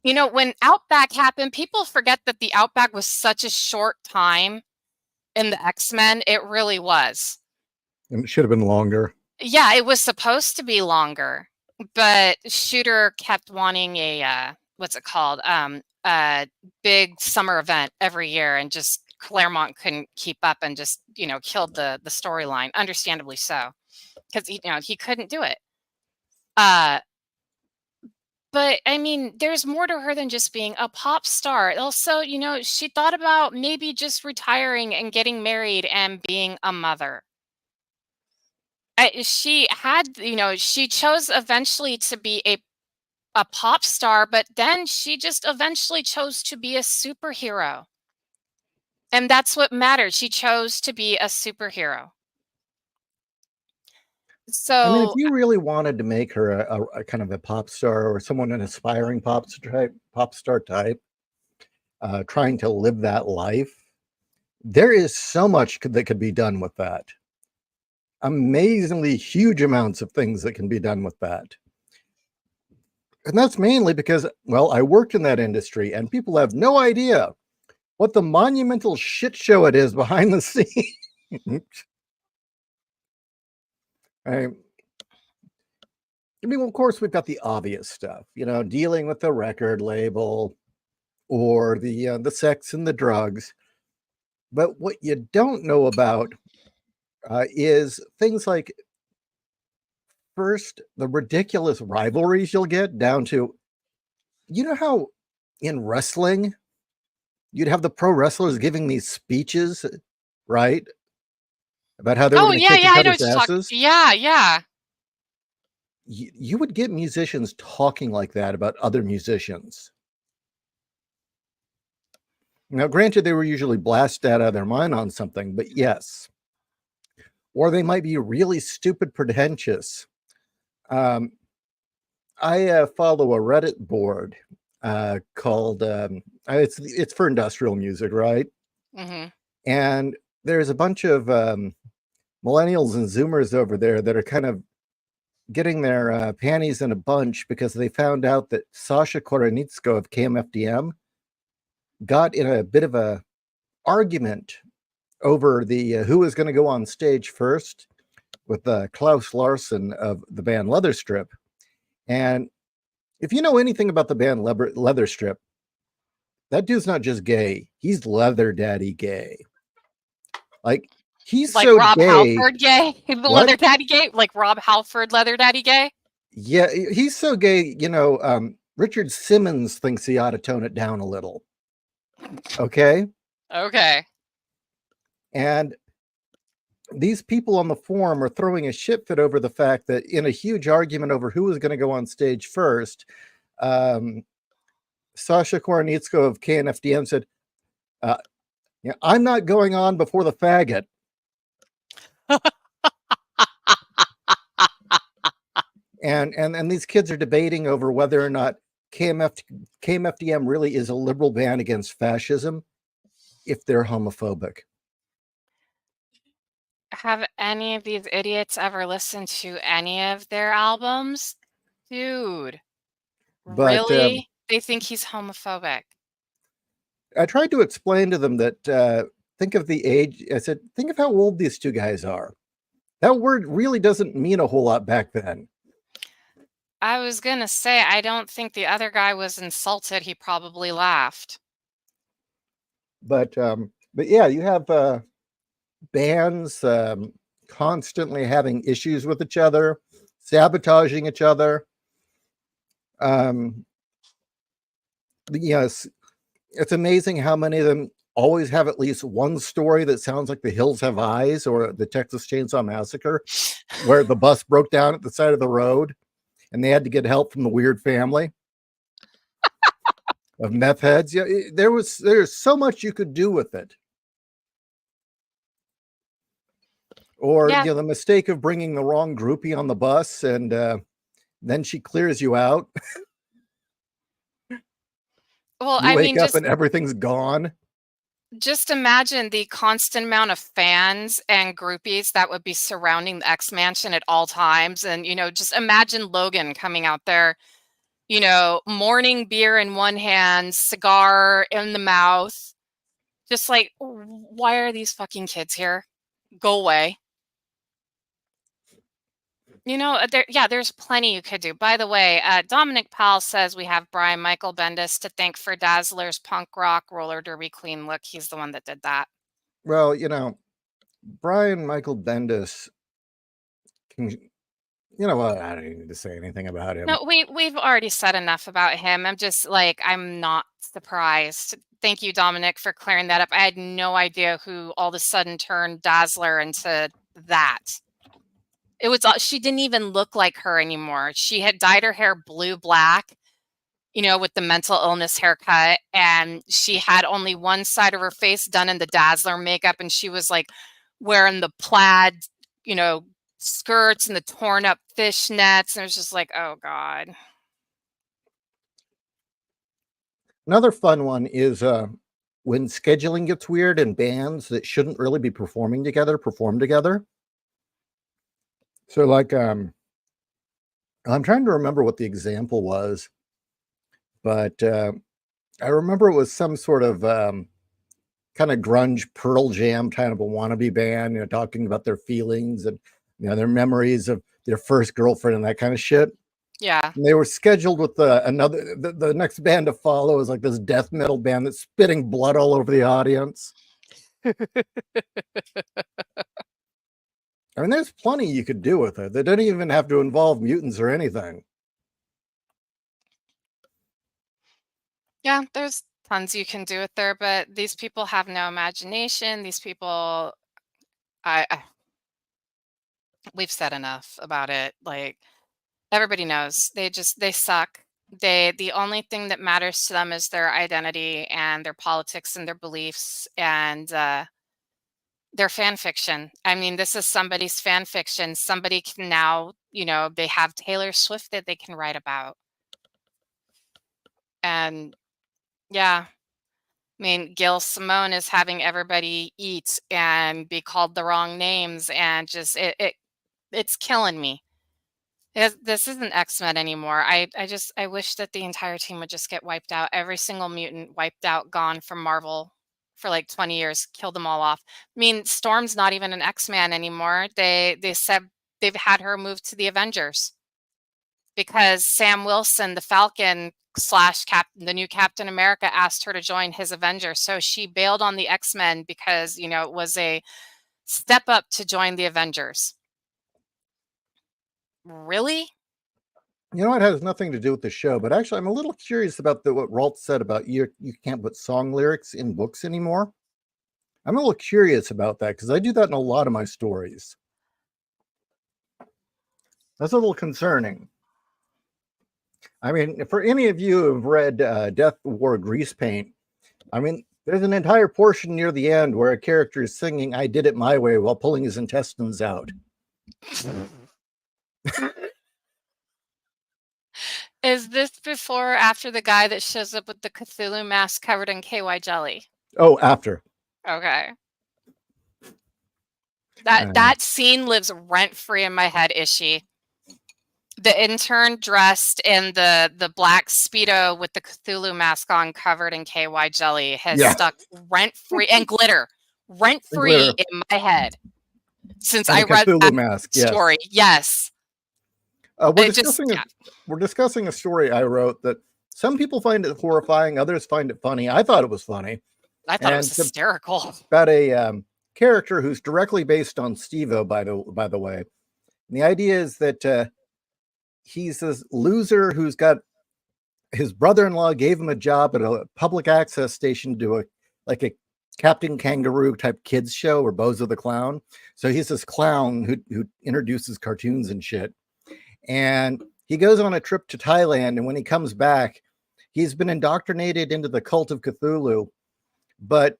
You know, when Outback happened, people forget that the Outback was such a short time in the X-Men. It really was. And it should have been longer. Yeah, it was supposed to be longer, but Shooter kept wanting a what's it called? A big summer event every year, and just Claremont couldn't keep up and just, you know, killed the storyline, understandably so, because he couldn't do it. But I mean, there's more to her than just being a pop star. Also, you know, she thought about maybe just retiring and getting married and being a mother. She had, you know, she chose eventually to be a pop star, but then she just eventually chose to be a superhero. And that's what mattered. She chose to be a superhero. I mean, if So you really wanted to make her a kind of a pop star, or someone an aspiring pop star type, trying to live that life, there is so much that could be done with that. Amazingly huge amounts of things that can be done with that. And that's mainly because, well, I worked in that industry, and people have no idea what the monumental shit show it is behind the scenes. I mean, of course, we've got the obvious stuff, you know, dealing with the record label or the sex and the drugs. But what you don't know about is things like, first, the ridiculous rivalries you'll get down to, you know how in wrestling you'd have the pro wrestlers giving these speeches right? About how they were Oh, going to yeah, kick yeah, each I know other's what you're talking. asses. Yeah, yeah. You would get musicians talking like that about other musicians. Now, granted, they were usually blasted out of their mind on something, but yes. Or they might be really stupid pretentious. Um, I follow a Reddit board called it's for industrial music, right? Hmm. And there's a bunch of millennials and Zoomers over there that are kind of getting their panties in a bunch because they found out that Sasha Koronitsko of KMFDM got in a bit of a argument over the who was going to go on stage first with Klaus Larson of the band Leatherstrip. And if you know anything about the band Leatherstrip, that dude's not just gay; he's leather daddy gay. Like he's Like so Rob gay. Halford gay, the What? leather daddy gay, like Rob Halford leather daddy gay. Yeah, he's so gay. Richard Simmons thinks he ought to tone it down a little. Okay, Okay. and these people on the forum are throwing a shit fit over the fact that in a huge argument over who was going to go on stage first, um, Sasha Koronitsko of KNFDM said, uh, yeah, I'm not going on before the faggot. And these kids are debating over whether or not KMFDM really is a liberal band against fascism if they're homophobic. Have any of these idiots ever listened to any of their albums? Dude, But really? They think he's homophobic. I tried to explain to them that think of the age. I said, think of how old these two guys are. That word really doesn't mean a whole lot back then. I was gonna say, I don't think the other guy was insulted. He probably laughed. But yeah, you have bands constantly having issues with each other, sabotaging each other. Yes, it's amazing how many of them always have at least one story that sounds like The Hills Have Eyes or the Texas Chainsaw Massacre, where the bus broke down at the side of the road and they had to get help from the weird family of meth heads. Yeah, there's so much you could do with it. Or Yeah. the mistake of bringing the wrong groupie on the bus and then she clears you out. Well, You I wake mean, up and everything's gone. just imagine the constant amount of fans and groupies that would be surrounding the X Mansion at all times. And, just imagine Logan coming out there, morning beer in one hand, cigar in the mouth. Just like, why are these fucking kids here? Go away. There's plenty you could do. By the way, Dominic Powell says we have Brian Michael Bendis to thank for Dazzler's punk rock roller derby queen look. He's the one that did that. Well, Brian Michael Bendis can, you know what? I don't need to say anything about him. No, we've already said enough about him. I'm just like, I'm not surprised. Thank you, Dominic, for clearing that up. I had no idea who all of a sudden turned Dazzler into that. It was she didn't even look like her anymore. She had dyed her hair blue black, with the mental illness haircut, and she had only one side of her face done in the Dazzler makeup, and she was like wearing the plaid, skirts and the torn up fishnets, and it was just like, oh God. Another fun one is when scheduling gets weird and bands that shouldn't really be performing together perform together. So like I'm trying to remember what the example was, but I remember it was some sort of kind of grunge Pearl Jam kind of a wannabe band, talking about their feelings and their memories of their first girlfriend and that kind of shit. Yeah. And they were scheduled with the next band to follow is like this death metal band that's spitting blood all over the audience. I mean, there's plenty you could do with it. They don't even have to involve mutants or anything. Yeah, there's tons you can do with there, but these people have no imagination. These people We've said enough about it. Like, everybody knows they suck. The only thing that matters to them is their identity and their politics and their beliefs and their fan fiction. I mean, this is somebody's fan fiction. Somebody can now, they have Taylor Swift that they can write about. And yeah, I mean, Gail Simone is having everybody eat and be called the wrong names, and just it's killing me. This isn't X-Men anymore. I wish that the entire team would just get wiped out. Every single mutant wiped out, gone from Marvel for like 20 years, killed them all off. I mean, Storm's not even an X-Man anymore. They said they've had her move to the Avengers because Sam Wilson, the Falcon slash the new Captain America, asked her to join his Avengers. So she bailed on the X-Men because, it was a step up to join the Avengers. Really? You know, it has nothing to do with the show, but actually, I'm a little curious about what Ralt said about you can't put song lyrics in books anymore. I'm a little curious about that because I do that in a lot of my stories. That's a little concerning. I mean, for any of you who have read Death Wore Grease Paint, I mean, there's an entire portion near the end where a character is singing "I Did It My Way" while pulling his intestines out. Is this before or after the guy that shows up with the Cthulhu mask covered in KY jelly? Oh, after. Okay. That scene lives rent-free in my head, Ishi. The intern dressed in the black Speedo with the Cthulhu mask on covered in KY jelly has stuck rent-free, and glitter, rent-free in my head since I read that mask, story. Yes. We're discussing a story I wrote that some people find it horrifying, others find it funny. I thought it was funny. I thought it was hysterical. About a character who's directly based on Steve-O, by the way. And the idea is that he's this loser who's got his brother-in-law gave him a job at a public access station to do a Captain Kangaroo type kids show, or Bozo the Clown. So he's this clown who introduces cartoons and shit. And he goes on a trip to Thailand, and when he comes back, he's been indoctrinated into the cult of Cthulhu, but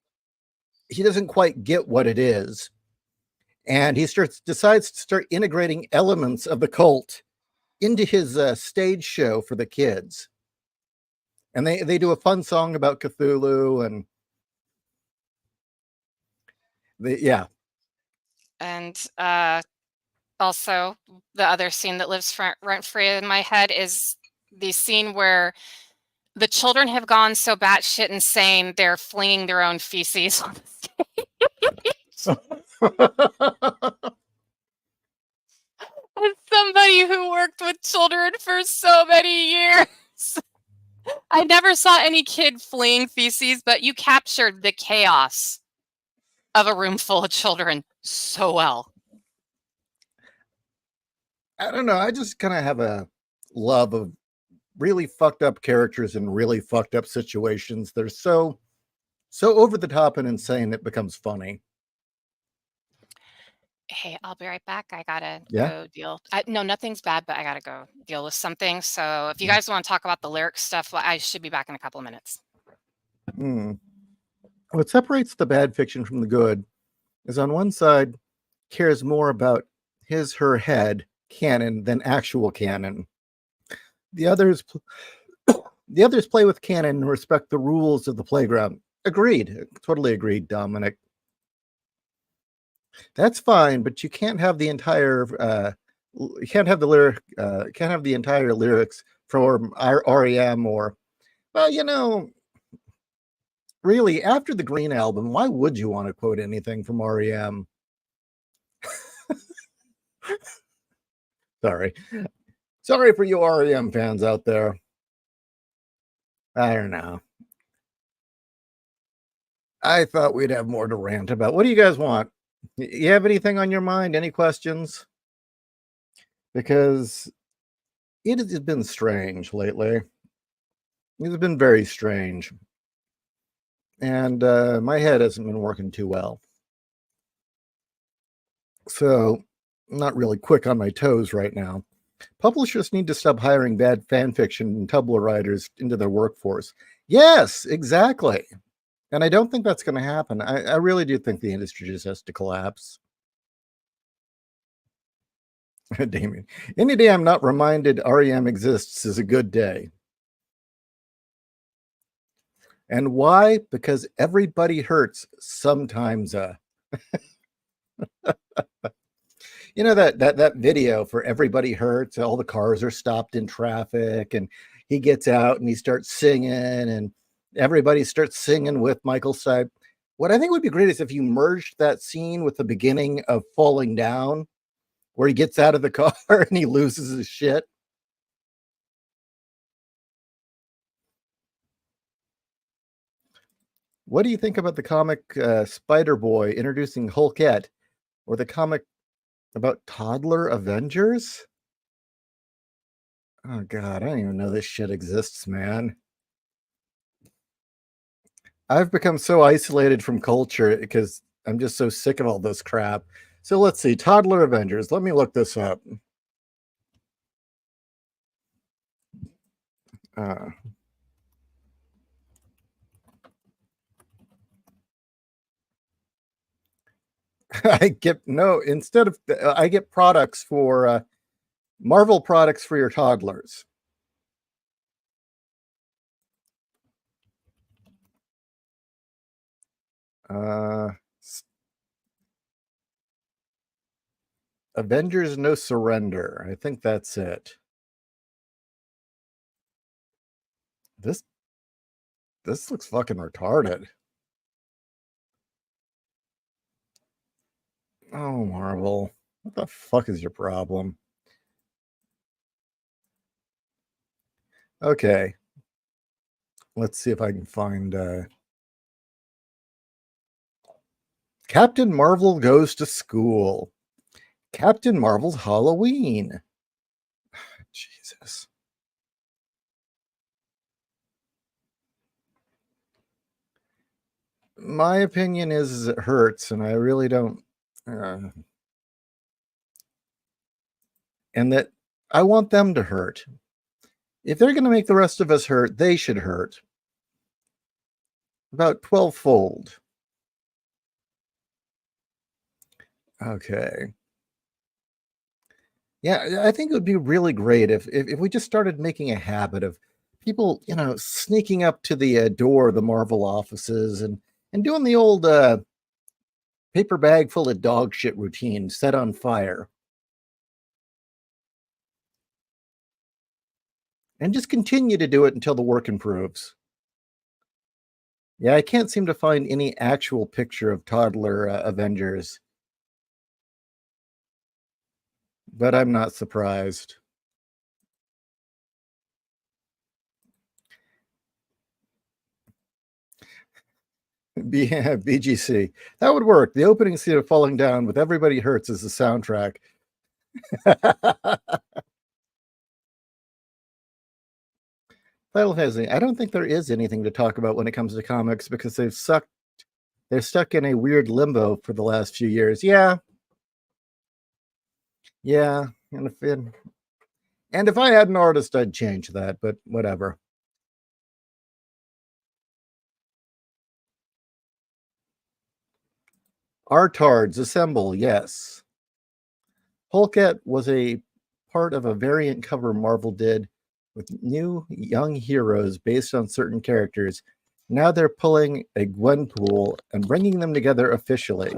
he doesn't quite get what it is. And he decides to start integrating elements of the cult into his stage show for the kids. And they do a fun song about Cthulhu, and And also, the other scene that lives rent-free in my head is the scene where the children have gone so batshit insane, they're flinging their own feces on the stage. As somebody who worked with children for so many years, I never saw any kid fleeing feces, but you captured the chaos of a room full of children so well. I don't know. I just kind of have a love of really fucked up characters in really fucked up situations. They're so over the top and insane it becomes funny. Hey, I'll be right back. I gotta go deal. No, nothing's bad, but I gotta go deal with something. So if you guys want to talk about the lyric stuff, I should be back in a couple of minutes. What separates the bad fiction from the good is, on one side, cares more about her head canon than actual canon. The others play with canon and respect the rules of the playground. Agreed. Totally agreed, Dominic. That's fine, but you can't have the entire lyrics from REM, or, well, really, after the Green Album, why would you want to quote anything from REM? Sorry for you REM fans out there. I don't know. I thought we'd have more to rant about. What do you guys want? You have anything on your mind? Any questions? Because it has been strange lately. It's been very strange. And my head hasn't been working too well. So, I'm not really quick on my toes right now. Publishers need to stop hiring bad fan fiction and Tumblr writers into their workforce. Yes, exactly. And I don't think that's going to happen. I really do think the industry just has to collapse. Damien, any day I'm not reminded REM exists is a good day. And why? Because everybody hurts sometimes. You know that video for Everybody Hurts, all the cars are stopped in traffic and he gets out and he starts singing and everybody starts singing with Michael Stipe. What I think would be great is if you merged that scene with the beginning of Falling Down, where he gets out of the car and he loses his shit. What do you think about the comic Spider-Boy introducing Hulkette, or the comic about toddler Avengers? Oh god, I don't even know this shit exists, man. I've become so isolated from culture because I'm just so sick of all this crap. So let's see, toddler Avengers. Let me look this up. Uh, I get no instead of I get products for Marvel products for your toddlers. Uh, Avengers No Surrender. I think that's it. This looks fucking retarded. Oh, Marvel. What the fuck is your problem? Okay. Let's see if I can find Captain Marvel Goes to School. Captain Marvel's Halloween. Jesus. My opinion is it hurts, and I really don't. And that I want them to hurt. If they're going to make the rest of us hurt, they should hurt. About 12-fold. Okay. Yeah, I think it would be really great if we just started making a habit of people, sneaking up to the door of the Marvel offices and doing the old paper bag full of dog shit routine, set on fire. And just continue to do it until the work improves. Yeah, I can't seem to find any actual picture of toddler Avengers, but I'm not surprised. BGC. That would work. The opening scene of Falling Down with Everybody Hurts as the soundtrack. Final Fantasy. I don't think there is anything to talk about when it comes to comics because they're stuck in a weird limbo for the last few years. Yeah. Yeah. And if I had an artist, I'd change that, but whatever. Artards assemble, yes. Hulkette was a part of a variant cover Marvel did with new young heroes based on certain characters. Now they're pulling a Gwenpool and bringing them together officially.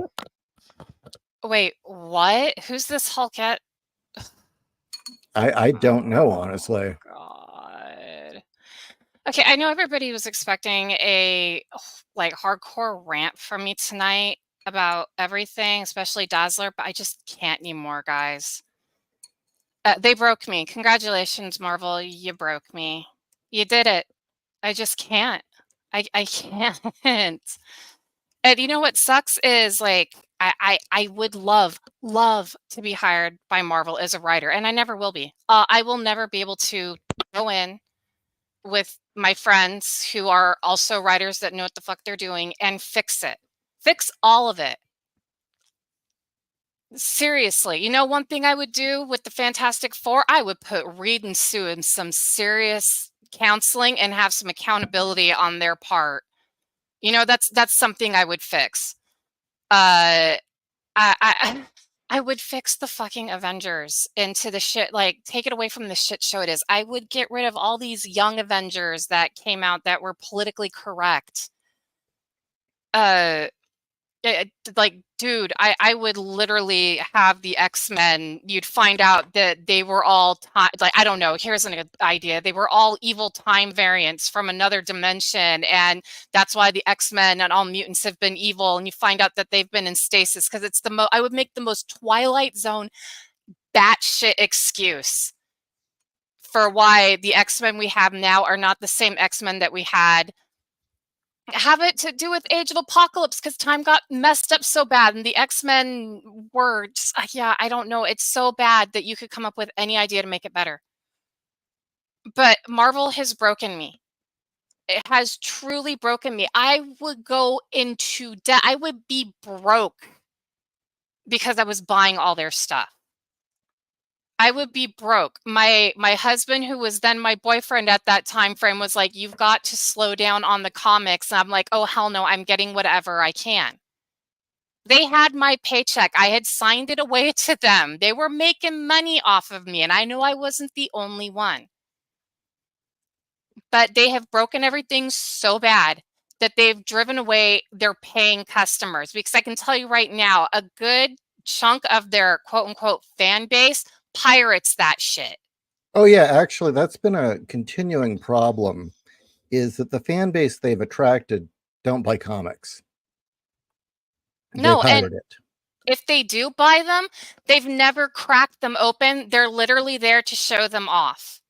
Wait, what? Who's this Hulkette? I don't know, honestly. God. Okay, I know everybody was expecting a hardcore rant from me tonight about everything, especially Dazzler, but I just can't anymore, guys. They broke me. Congratulations, Marvel. You broke me. You did it. I just can't. I can't. And you know what sucks is I would love to be hired by Marvel as a writer, and I never will be. I will never be able to go in with my friends who are also writers that know what the fuck they're doing and fix it. Fix all of it. Seriously, you know, one thing I would do with the Fantastic Four, I would put Reed and Sue in some serious counseling and have some accountability on their part. You know, that's something I would fix. I I I would fix the fucking Avengers into the shit, like take it away from the shit show it is. I would get rid of all these young Avengers that came out that were politically correct. Uh like, dude, I would literally have the X-Men, you'd find out that they were all like, I don't know, here's an idea. They were all evil time variants from another dimension, and that's why the X-Men and all mutants have been evil, and you find out that they've been in stasis because it's I would make the most Twilight Zone batshit excuse for why the X-Men we have now are not the same X-Men that we had. Have it to do with Age of Apocalypse because time got messed up so bad and the X-Men were just, yeah, I don't know. It's so bad that you could come up with any idea to make it better. But Marvel has broken me. It has truly broken me. I would go into debt. I would be broke because I was buying all their stuff. I would be broke. My husband, who was then my boyfriend at that time frame, was like, "You've got to slow down on the comics." And I'm like, "Oh, hell no, I'm getting whatever I can." They had my paycheck. I had signed it away to them. They were making money off of me, and I know I wasn't the only one. But they have broken everything so bad that they've driven away their paying customers. Because I can tell you right now, a good chunk of their quote unquote fan base pirates that shit. Oh yeah, actually, that's been a continuing problem. Is that the fan base they've attracted don't buy comics? They No, and pirate it. if they do buy them, they've never cracked them open. They're literally there to show them off.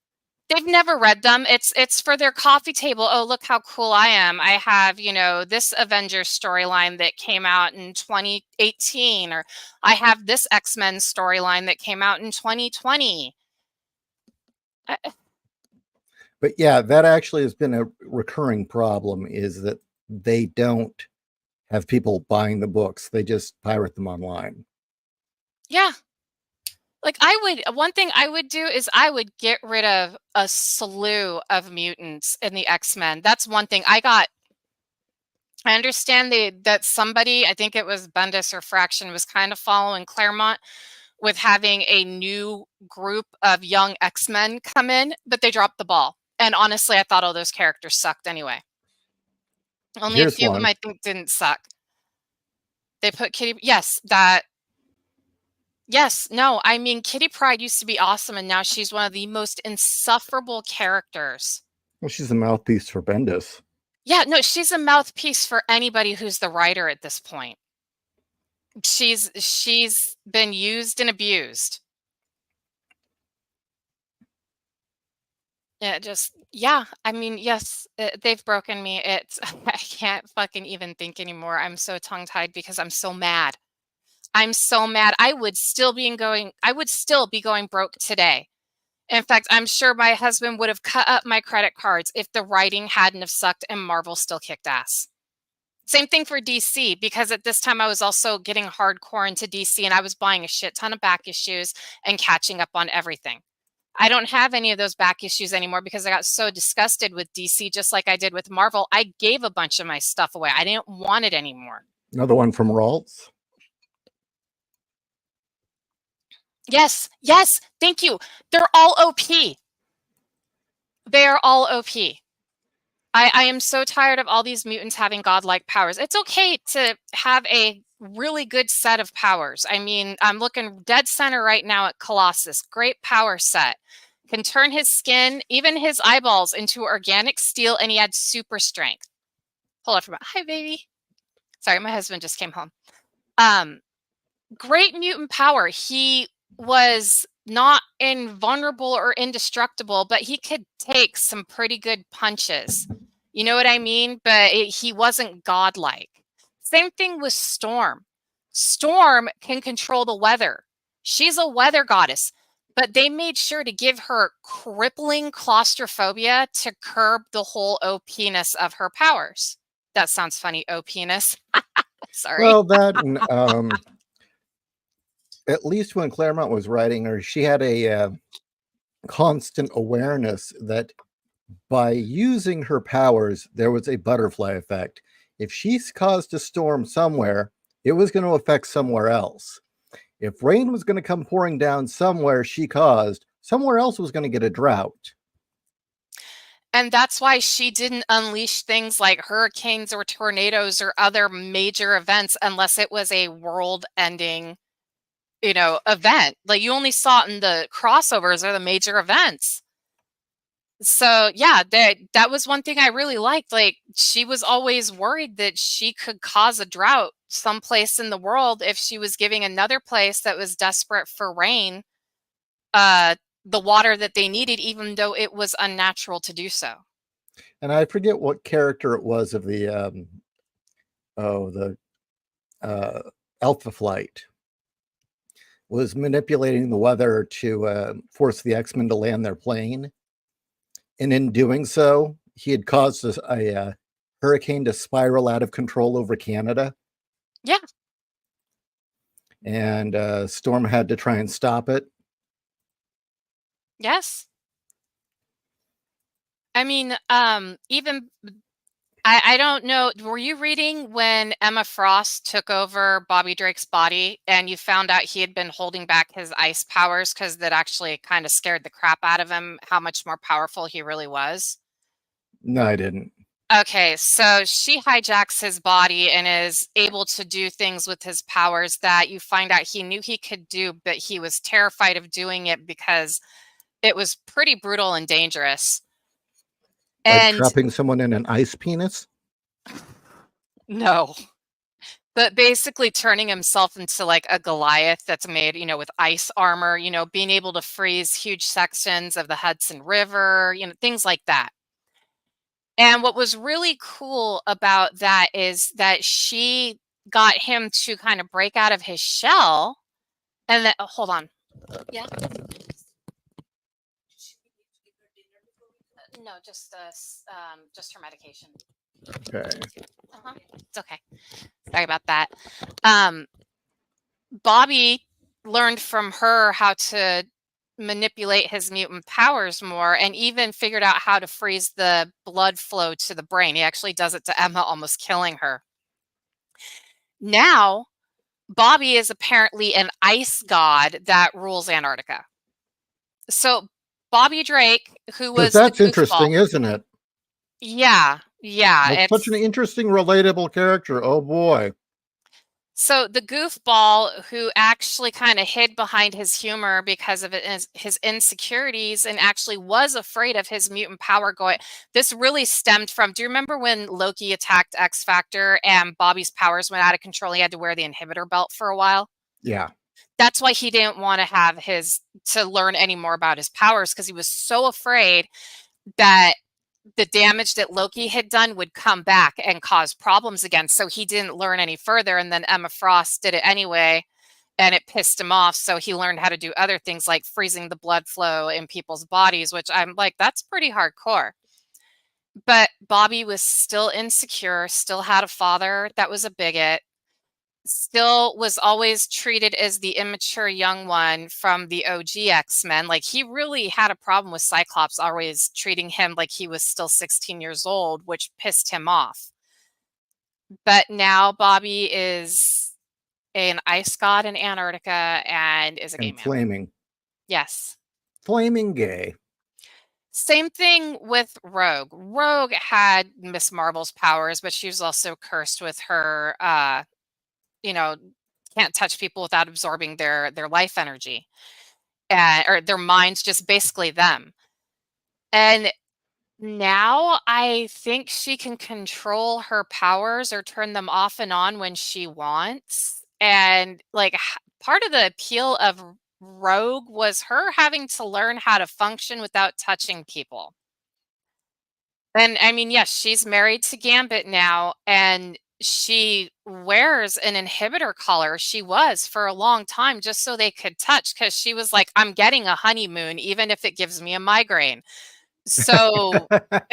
They've never read them. It's for their coffee table. Oh, look how cool I am. I have, you know, this Avengers storyline that came out in 2018, or I have this X-Men storyline that came out in 2020. But yeah, that actually has been a recurring problem, is that they don't have people buying the books. They just pirate them online. Yeah. Like one thing I would do is I would get rid of a slew of mutants in the X-Men. That's one thing. I understand that somebody, I think it was Bendis or Fraction, was kind of following Claremont with having a new group of young X-Men come in, but they dropped the ball. And honestly, I thought all those characters sucked anyway. Only a Here's few of them one. I think didn't suck. They put Kitty, yes, that, yes, no, I mean, Kitty Pryde used to be awesome, and now she's one of the most insufferable characters. Well, she's a mouthpiece for Bendis. Yeah, no, she's a mouthpiece for anybody who's the writer at this point. She's been used and abused. Yeah, just, yeah, I mean, yes, they've broken me. It's, I can't fucking even think anymore. I'm so tongue-tied because I'm so mad. I'm so mad. I would still be going broke today. In fact, I'm sure my husband would have cut up my credit cards if the writing hadn't have sucked and Marvel still kicked ass. Same thing for DC, because at this time I was also getting hardcore into DC and I was buying a shit ton of back issues and catching up on everything. I don't have any of those back issues anymore because I got so disgusted with DC, just like I did with Marvel. I gave a bunch of my stuff away. I didn't want it anymore. Another one from Ralts. Yes, yes, thank you. They're all OP. They are all OP. I am so tired of all these mutants having godlike powers. It's okay to have a really good set of powers. I mean, I'm looking dead center right now at Colossus. Great power set. Can turn his skin, even his eyeballs, into organic steel, and he had super strength. Hold on for a minute. Hi, baby. Sorry, my husband just came home. Great mutant power. He was not invulnerable or indestructible, but he could take some pretty good punches. You know what I mean? But he wasn't godlike. Same thing with Storm. Storm can control the weather. She's a weather goddess, but they made sure to give her crippling claustrophobia to curb the whole OP-ness of her powers. That sounds funny, OP-ness. Sorry. Well, that and at least when Claremont was writing her, she had a constant awareness that by using her powers, there was a butterfly effect. If she caused a storm somewhere, it was going to affect somewhere else. If rain was going to come pouring down somewhere she caused, somewhere else was going to get a drought. And that's why she didn't unleash things like hurricanes or tornadoes or other major events unless it was a world-ending, event. Like, you only saw it in the crossovers or the major events. So, yeah, that was one thing I really liked. Like, she was always worried that she could cause a drought someplace in the world if she was giving another place that was desperate for rain, the water that they needed, even though it was unnatural to do so. And I forget what character it was of the Alpha Flight was manipulating the weather to force the X-Men to land their plane. And in doing so, he had caused a hurricane to spiral out of control over Canada. Yeah. And Storm had to try and stop it. Yes. I mean, even I don't know. Were you reading when Emma Frost took over Bobby Drake's body and you found out he had been holding back his ice powers because that actually kind of scared the crap out of him, how much more powerful he really was? No, I didn't. Okay, so she hijacks his body and is able to do things with his powers that you find out he knew he could do, but he was terrified of doing it because it was pretty brutal and dangerous. Like And trapping someone in an ice penis? no, but basically turning himself into like a Goliath that's made, with ice armor, being able to freeze huge sections of the Hudson River, things like that. And what was really cool about that is that she got him to kind of break out of his shell. And then, hold on. Yeah. No, just her medication. Okay. It's okay. Sorry about that. Bobby learned from her how to manipulate his mutant powers more and even figured out how to freeze the blood flow to the brain. He actually does it to Emma, almost killing her. Now, Bobby is apparently an ice god that rules Antarctica. So Bobby Drake, who was that's the interesting, goofball. isn't it? Yeah. That's such an interesting, relatable character. Oh boy. So the goofball who actually kind of hid behind his humor because of his insecurities and actually was afraid of his mutant power going. This really stemmed from, do you remember when Loki attacked X Factor and Bobby's powers went out of control? He had to wear the inhibitor belt for a while. Yeah. That's why he didn't want to have to learn any more about his powers, because he was so afraid that the damage that Loki had done would come back and cause problems again. So he didn't learn any further. And then Emma Frost did it anyway, and it pissed him off. So he learned how to do other things like freezing the blood flow in people's bodies, which I'm like, that's pretty hardcore. But Bobby was still insecure, still had a father that was a bigot, still was always treated as the immature young one from the OG X-Men. Like, he really had a problem with Cyclops always treating him like he was still 16 years old, which pissed him off. But now Bobby is an ice god in Antarctica and is a gay man. Flaming. Yes. Flaming gay. Same thing with Rogue. Rogue had Miss Marvel's powers, but she was also cursed with her can't touch people without absorbing their life energy, or their minds, just basically them. And now I think she can control her powers or turn them off and on when she wants. And like, part of the appeal of Rogue was her having to learn how to function without touching people. And I mean, yes, she's married to Gambit now, and she wears an inhibitor collar. She was for a long time, just so they could touch, because she was like, I'm getting a honeymoon, even if it gives me a migraine. So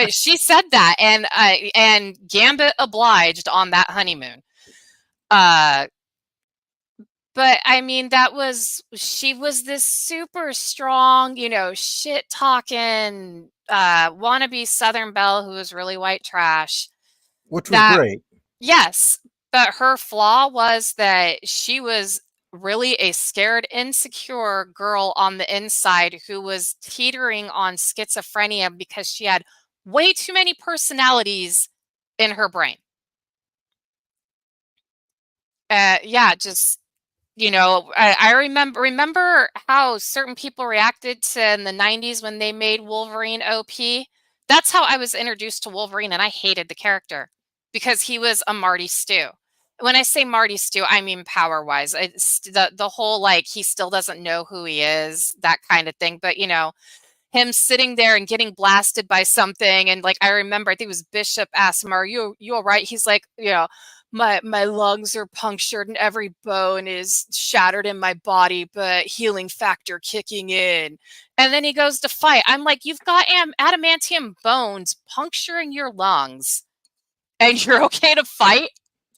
she said that, and Gambit obliged on that honeymoon. But I mean, she was this super strong, shit talking, wannabe Southern Belle who was really white trash. Which was That, great. yes, but her flaw was that she was really a scared, insecure girl on the inside who was teetering on schizophrenia because she had way too many personalities in her brain. Yeah, just I remember how certain people reacted to in the 90s when they made Wolverine OP. That's how I was introduced to Wolverine, and I hated the character because he was a Marty Stew. When I say Marty Stew, I mean power-wise. It's the whole like he still doesn't know who he is, that kind of thing. But him sitting there and getting blasted by something, and like I remember, I think it was Bishop asked him, "Are you all right?" He's like, my lungs are punctured and every bone is shattered in my body, but healing factor kicking in. And then he goes to fight. I'm like, you've got adamantium bones puncturing your lungs, and you're okay to fight?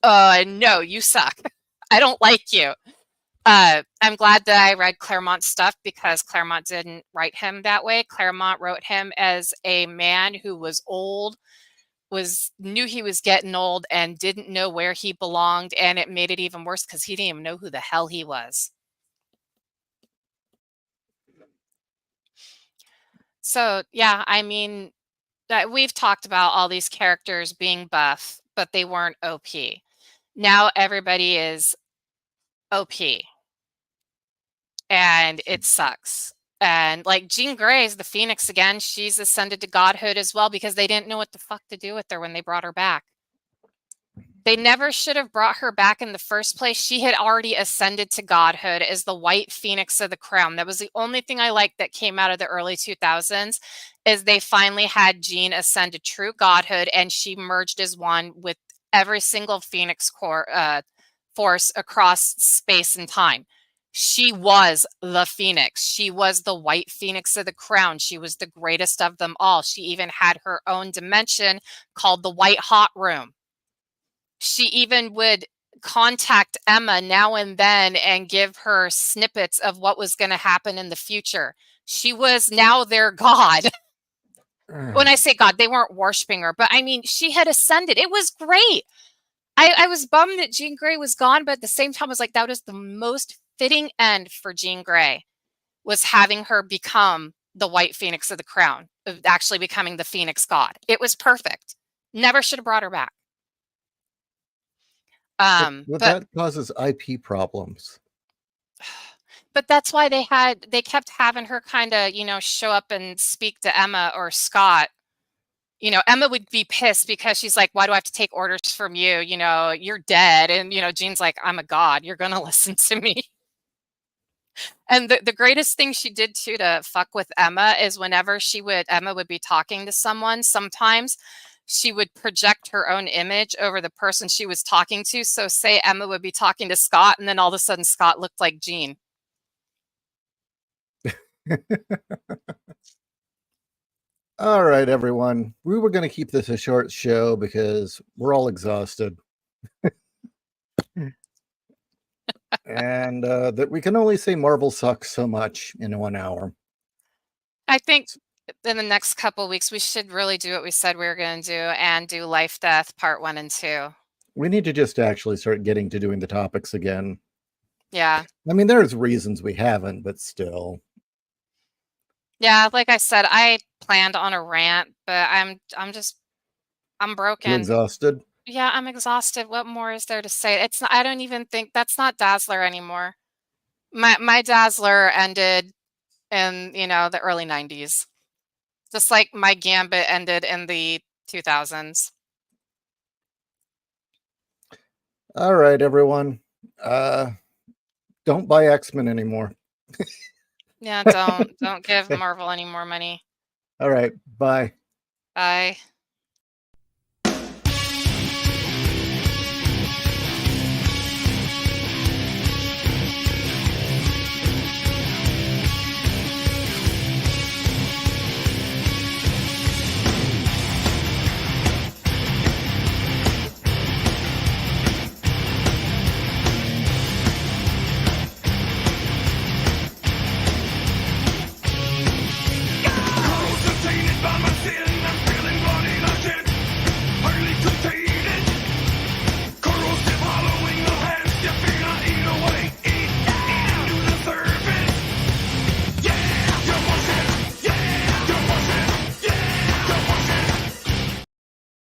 No, you suck. I don't like you. I'm glad that I read Claremont's stuff because Claremont didn't write him that way. Claremont wrote him as a man who was old, knew he was getting old, and didn't know where he belonged, and it made it even worse because he didn't even know who the hell he was. So yeah, I mean, we've talked about all these characters being buff, but they weren't OP. Now everybody is OP. And it sucks. And like Jean Grey is the Phoenix again. She's ascended to godhood as well because they didn't know what the fuck to do with her when they brought her back. They never should have brought her back in the first place. She had already ascended to godhood as the white Phoenix of the Crown. That was the only thing I liked that came out of the early 2000s is they finally had Jean ascend to true godhood, and she merged as one with every single Phoenix force across space and time. She was the Phoenix. She was the white Phoenix of the Crown. She was the greatest of them all. She even had her own dimension called the White Hot Room. She even would contact Emma now and then and give her snippets of what was going to happen in the future. She was now their god. When I say god, they weren't worshiping her, but I mean, she had ascended. It was great. I was bummed that Jean Grey was gone, but at the same time, I was like, that was the most fitting end for Jean Grey, was having her become the white Phoenix of the Crown, of actually becoming the Phoenix god. It was perfect. Never should have brought her back. But But that causes IP problems. But that's why they kept having her kind of, show up and speak to Emma or Scott. Emma would be pissed because she's like, why do I have to take orders from you? You're dead. And, Jean's like, I'm a god. You're going to listen to me. And the greatest thing she did too to fuck with Emma is whenever Emma would be talking to someone, sometimes she would project her own image over the person she was talking to. So say Emma would be talking to Scott, and then all of a sudden Scott looked like Jean. All right, everyone. We were going to keep this a short show because we're all exhausted. And that we can only say Marvel sucks so much in 1 hour. I think in the next couple of weeks, we should really do what we said we were going to do and do Life Death Part 1 and 2. We need to just actually start getting to doing the topics again. Yeah. I mean, there's reasons we haven't, but still. Yeah, like I said, I planned on a rant, but I'm broken. Too exhausted? Yeah, I'm exhausted. What more is there to say? I don't even think that's not Dazzler anymore. My Dazzler ended in, the early 90s. Just like my Gambit ended in the 2000s. All right, everyone. Don't buy X-Men anymore. Yeah, don't give Marvel any more money. All right, bye. Bye.